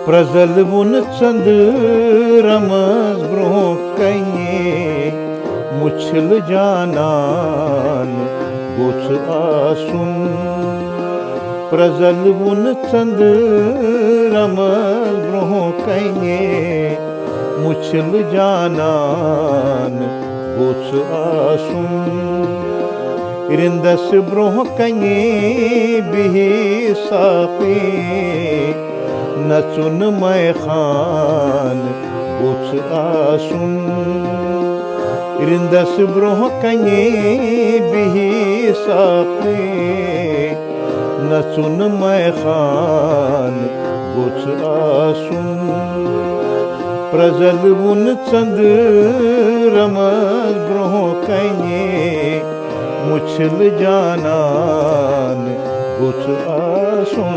Prajal वुन चंद्रमस bro कने मुछल जानान गोछ आसुन प्रजल वुन चंद्रमस ब्रोह कने मुछल जानान गोछ आसुन रिंदस ब्रोह कने बिहि साफी नचुन मैं खान गोछ आसुन रिंदस ब्रोह कने बिहि साफी नचुन मैं खान गोछ आसुन प्रजल वुन चंद्रमस ब्रोह कने मुछल जानान गोछ आसुन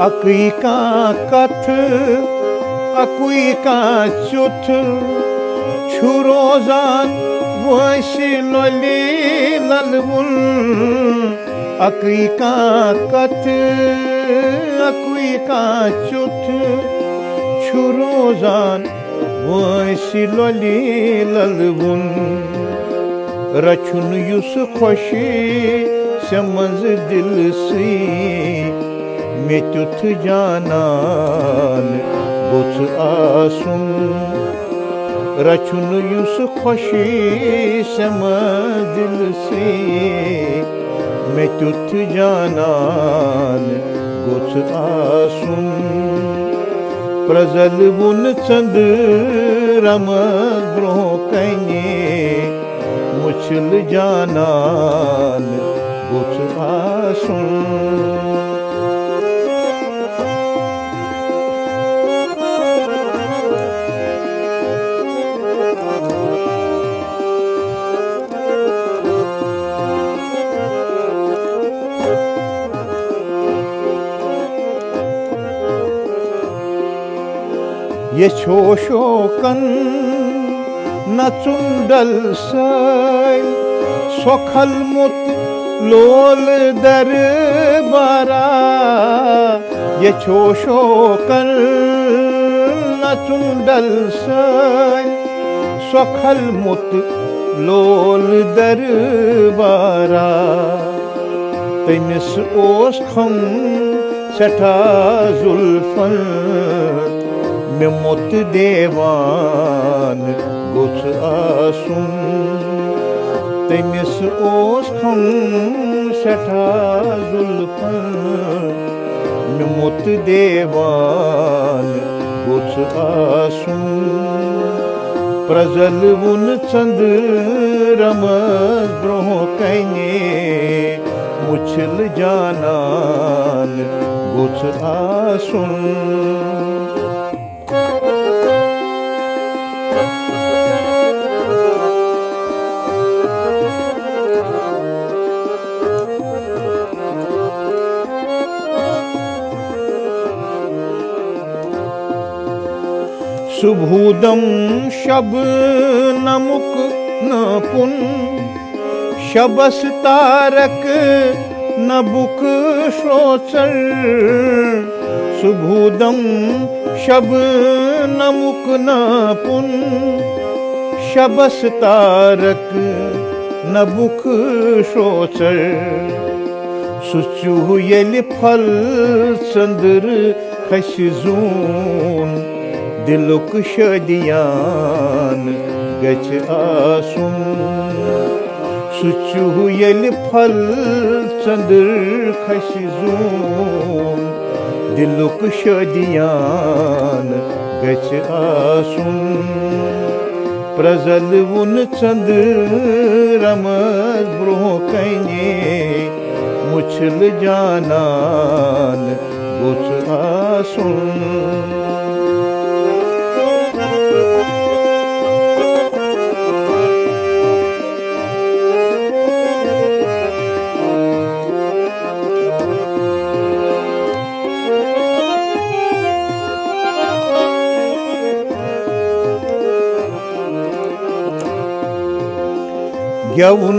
अकुई का कथ अकुई का चुथ छुरोजान वैसी लोली ललबुल अकुई का कथ अकुई का चुथ छुरोजान वैसी लोली ललबुल रचुन युस खुशी समझ दिल सी में तुथ जानान गोछ आसुन रचुन युस खुशी सम दिल से में तुथ जानान गोछ आसुन प्रजल वुन चंद्रमस ब्रोह कने मुछल जानान गोछ आसुन ये शोकन नचुंडल सैल सोखल मुत लोल दरबारा ये शोकन नचुंडल सैल सोखल मुत लोल दरबारा तमिस ओस खम सठा जुल्फन में मुत देवान गोछ आसुन तमिस ओस खम सठा जुल्फन में मुत देवान गोछ आसुन प्रजल वुन चंद्रमस ब्रोह कने मुछल जानान गोछ आसुन सुबूदम शब नमुक न पुन शबस तारक न बुक शोचर सुबूदम शब नमुक न पुन शबस तारक न बुक शोचर सुचु येल फल चंद्र खस जून दिलुक शदियान गच आसुन सुचु येल फल चंद्र खस जून दिलुक शदियान गच आसुन प्रजल वुन चंद्रमस ब्रोह कने मुछल जानान गोछ आसुन Gevun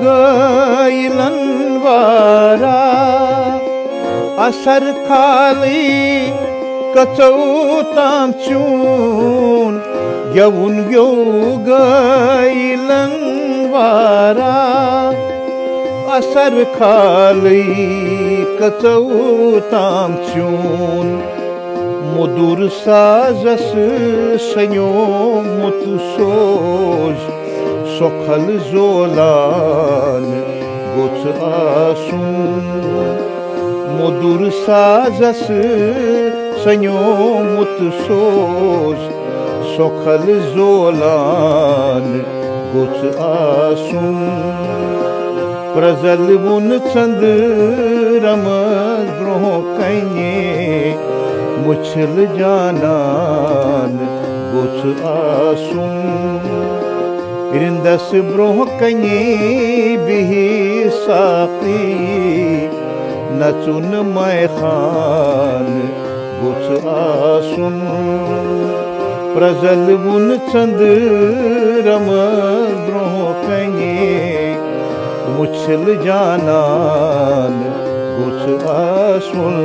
göylan vara Asar khali kacau tamchun Gevun göylan vara Asar khali kacau tamchun Mudur sazas sanyo mutu soj Sokhal zolan goç asun Mudur sazas sanyo mutu soj Sokhal zolan goç asun Prazal bun chandramas broh kaine मुछल जानान गोछ आसुन इरिंदस ब्रोह कनी बिही साकी नचुन मै खान गोछ आसुन प्रजल बुन चंद रम ब्रोह कनी मुछल जानान गोछ आसुन